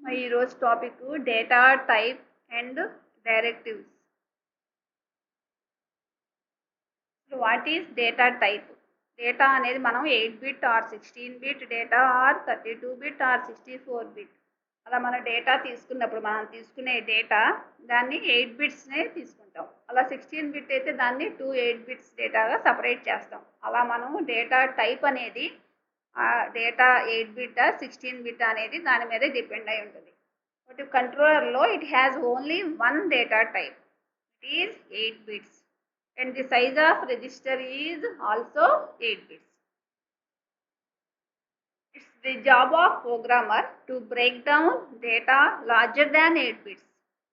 ఈరోజు topic data type and directives. What is data type? Data అనేది మనం 8 bit or 16 bit data or 32 bit or 64 bit అలా మన data తీసుకున్నప్పుడు మనం తీసుకునే డేటా దాన్ని 8 బిట్స్నే తీసుకుంటాం. అలా 16 బిట్ అయితే దాన్ని 8 బిట్స్ డేటాగా సపరేట్ చేస్తాం. అలా మనం డేటా టైప్ అనేది డేటా 8 బిట్ 16 బిట్ అనేది దాని మీద డిపెండ్ అయి ఉంటుంది. బట్ కంట్రోలర్లో it has only one data type. It is 8 bits and the size of register is also 8 bits. It's the job of programmer to break down data larger than 8 bits.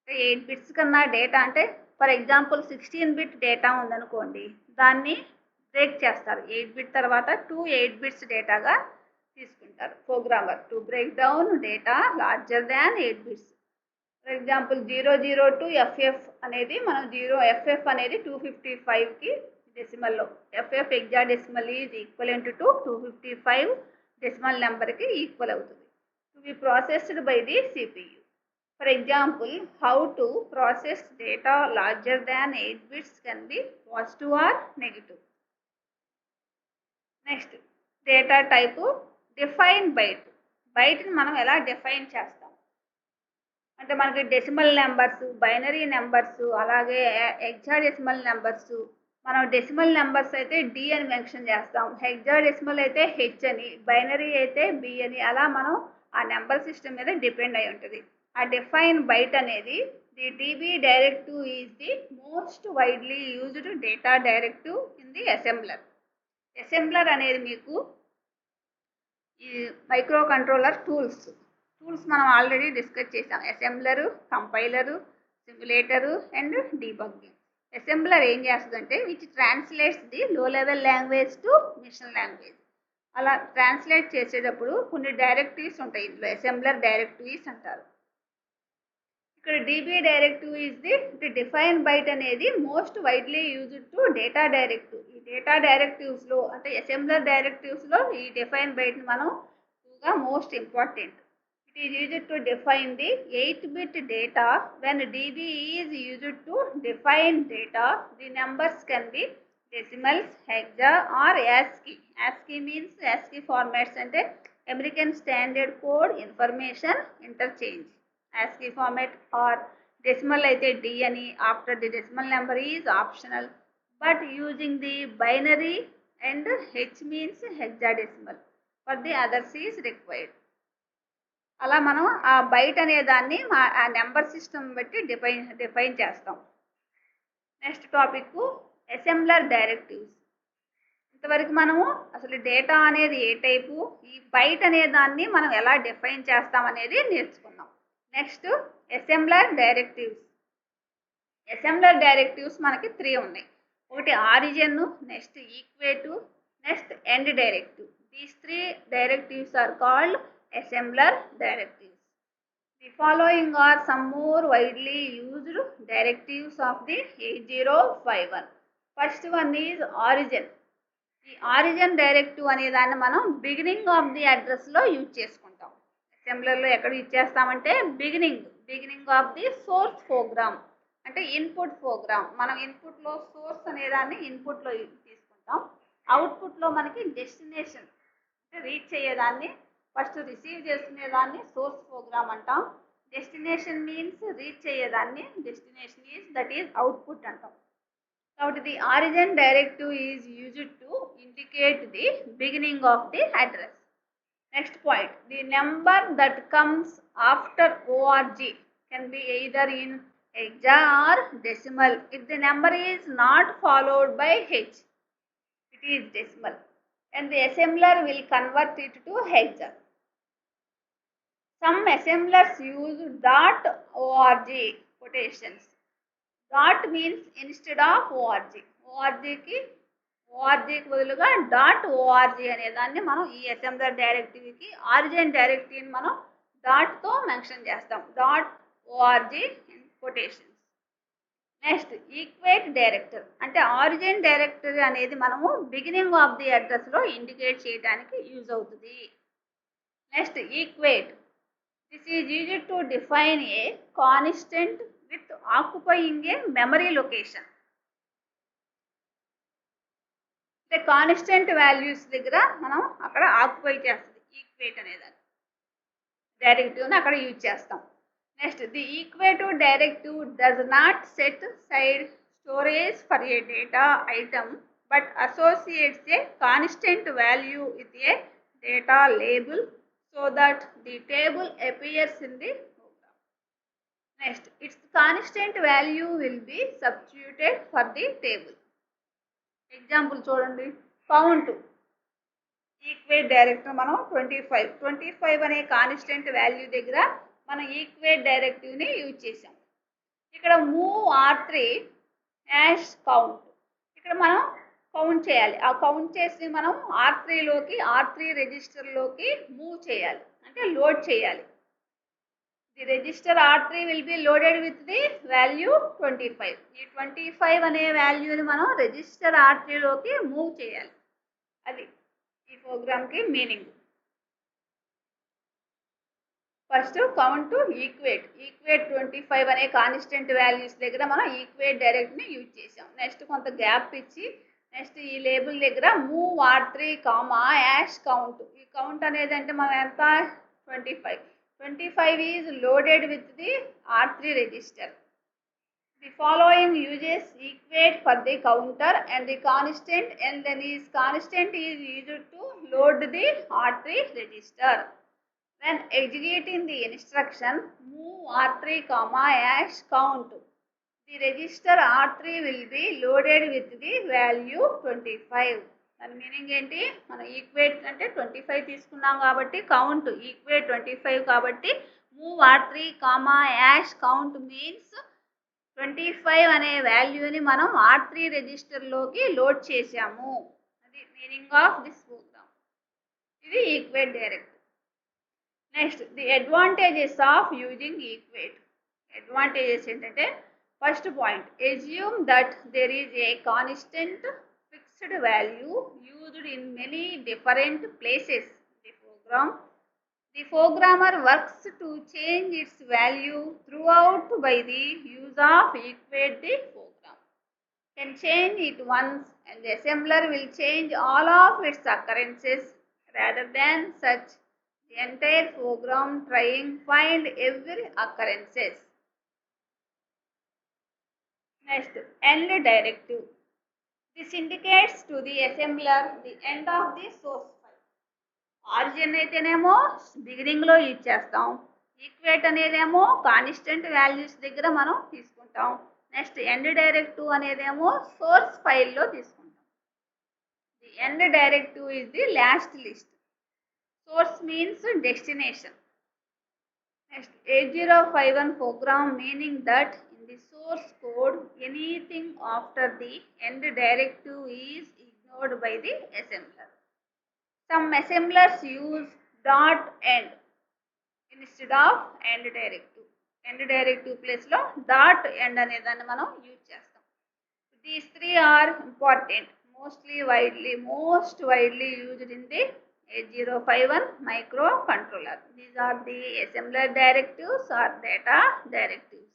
8 bits కన్నా data అంటే for example 16 bit data ఉందనుకోండి, దాన్ని break చేస్తారు. 8 bit తర్వాత 8 bits డేటాగా తీసుకుంటారు programmer to break down data larger than 8 bits. For example 002 FF అనేది మనం FF అనేది 255కి డెసిమల్లో, FF hexadecimal is equivalent to 255 డెసిమల్ నెంబర్కి ఈక్వల్ అవుతుంది. To be processed by the CPU. For example how to process data larger than 8 bits can be positive or negative. Next data type define byte. బైట్ని మనం ఎలా define చేస్తాం అంటే మనకి decimal numbers, binary numbers, అలాగే hexadecimal numbers. మనం decimal numbers అయితే D అని మెన్షన్ చేస్తాం, హెక్సాడెసిమల్ అయితే హెచ్ అని, బైనరీ అయితే బి అని. అలా మనం ఆ నెంబర్ సిస్టమ్ మీద డిపెండ్ అయి ఉంటుంది. ఆ డిఫైన్ బైట్ అనేది the DB directive is the most widely used data directive in the assembler. Assembler అనేది మీకు ఈ మైక్రో కంట్రోలర్ టూల్స్ మనం ఆల్రెడీ డిస్కస్ చేసాం. Assembler, compiler, simulator and debugging. Assembler ఏం చేస్తుందంటే which translates the low level language to machine language. అలా translate చేసేటప్పుడు కొన్ని డైరెక్టివ్స్ ఉంటాయి ఇందులో, అసెంబ్లర్ డైరెక్టివ్స్ అంటారు. ఇక్కడ DB directive is the define byte అనేది most widely used to data directive. ఈ డేటా డైరెక్టివ్స్లో అంటే అసెంబ్లర్ డైరెక్టివ్స్లో ఈ డిఫైన్ బైట్ని మనం most important. It is used to define the 8-bit data. When DB is used to define data, the numbers can be decimals, hexa or ASCII. ASCII means ASCII formats and American Standard Code Information Interchange. ASCII format or decimal అయితే D అని, after the decimal number is optional, but using the binary and H means hexadecimal. For the others is required. అలా మనం ఆ byte అనే దాన్ని ఆ number system బట్టి define చేస్తాం. Next topic assembler directives. ఇంతవరకు మనము అసలు డేటా అనేది ఏ టైపు, ఈ బైట్ అనే దాన్ని మనం ఎలా డిఫైన్ చేస్తాం అనేది నేర్చుకున్నాం. Next assembler directives. Assembler directives మనకి 3 ఉన్నాయి. ఒకటి origin, next equative, next end directive. These 3 directives are called assembler directives. The following are some more widely used directives of the 8051. First one is origin. The origin directive అనే దాన్ని మనం beginning of the అడ్రస్లో use చేసుకుంటాం. అసెంబ్లర్లో ఎక్కడ use చేస్తామంటే beginning of the source program అంటే input program. మనం ఇన్పుట్లో సోర్స్ అనే దాన్ని ఇన్పుట్లో తీసుకుంటాం. అవుట్పుట్లో మనకి డెస్టినేషన్ అంటే రీచ్ అయ్యేదాన్ని ఫస్ట్ రిసీవ్ చేసుకునేదాన్ని సోర్స్ ప్రోగ్రామ్ అంటాం. డెస్టినేషన్ మీన్స్ రీచ్ అయ్యేదాన్ని డెస్టినేషన్ దట్ ఈజ్ అవుట్పుట్ అంటాం. కాబట్టి the origin directive is used to indicate the beginning of the address. Next point, the number that comes after ORG can be either in hexa or decimal. If the number is not followed by H, it is decimal and the assembler will convert it to hexa. Some assemblers use .org quotations. Dot means instead of org. orgకి బదులుగా .org అనే దాన్ని మనం ఈ assembler డైరెక్టివ్కి origin డైరెక్టివ్ని మనం డాట్తో mention చేస్తాం. .org quotations. Next equate director అంటే origin directory అనేది మనము బిగినింగ్ ఆఫ్ ది అడ్రస్లో ఇండికేట్ చేయడానికి యూజ్ అవుతుంది. Next equate This is used to define a constant with occupying a memory location. అంటే కాన్స్టెంట్ వాల్యూస్ దగ్గర మనం అక్కడ ఆక్యుపై చేస్తుంది ఈక్వేట్ అనేదాన్ని. డైరెక్టివ్ని అక్కడ యూజ్ చేస్తాం. Next the equative directive does not set side storage for a data item but associates a constant value with a data label so that the table appears in the program. Next, its constant value will be substituted for the table. Example చూడండి, count equate directive మనం 25 అనే constant value దగ్గర మనం equate డైరెక్టివ్ని use చేసాం. ఇక్కడ move R3 ash count, ఇక్కడ మనం count చేయాలి. ఆ కౌంట్ చేసి మనం R3 రిజిస్టర్లోకి మూవ్ చేయాలి, అంటే లోడ్ చేయాలి. The register R3 will be loaded with the value 25. ఈ 25 అనే వాల్యూని మనం రిజిస్టర్ R3లోకి మూవ్ చేయాలి. అది ఈ ప్రోగ్రామ్కి మీనింగ్. ఫస్ట్ కౌంట్ ఈక్వేట్ 25 అనే కాన్స్టెంట్ వాల్యూస్ దగ్గర మనం ఈక్వేట్ డైరెక్ట్ని యూజ్ చేసాం. నెక్స్ట్ కొంత గ్యాప్ ఇచ్చి నెక్స్ట్ ఈ లేబుల్ దగ్గర మూవ్ R3 యాష్ కౌంట్. ఈ కౌంట్ అనేది అంటే మనం ఎంత 25 is loaded with the R3 register. The following uses equate for the counter and the constant, and then is constant is used to load the R3 register. When executing the instruction move R3 hash count, the register R3 will be loaded with the value 25. దాని meaning ఏంటి, మనం equate అంటే 25 తీసుకున్నాం కాబట్టి count equate 25 కాబట్టి move R3 ash count means 25 అనే వాల్యూని మనం R3 రిజిస్టర్లోకి లోడ్ చేసాము. అది మీనింగ్ ఆఫ్ దిస్ ప్రోగ్రామ్. ఇది equate direct. Next the advantages of using equate. Advantages ఏంటంటే first point, assume that there is a constant fixed value used in many different places. The programmer works to change its value throughout by the use of equate. The program can change it once and the assembler will change all of its occurrences rather than such the entire program trying find every occurrences. Next, end directive. This indicates to the assembler the end of the source file. Origin అయితేనేమో బిగినింగ్లో use చేస్తాం, equate అనేదేమో constant values దగ్గర మనం తీసుకుంటాం. Next end directive అనేదేమో source ఫైల్లో తీసుకుంటాం. The end directive is the last list. Source means destination. Next 8051 program meaning that in the source code anything after the end directive is ignored by the assembler. Some assemblers use .end instead of end directive. End directive place లో .end అనే దాన్ని మనం use చేస్తాం. These three are important, most widely used in the 8051 microcontroller. These are the assembler directives or data directives.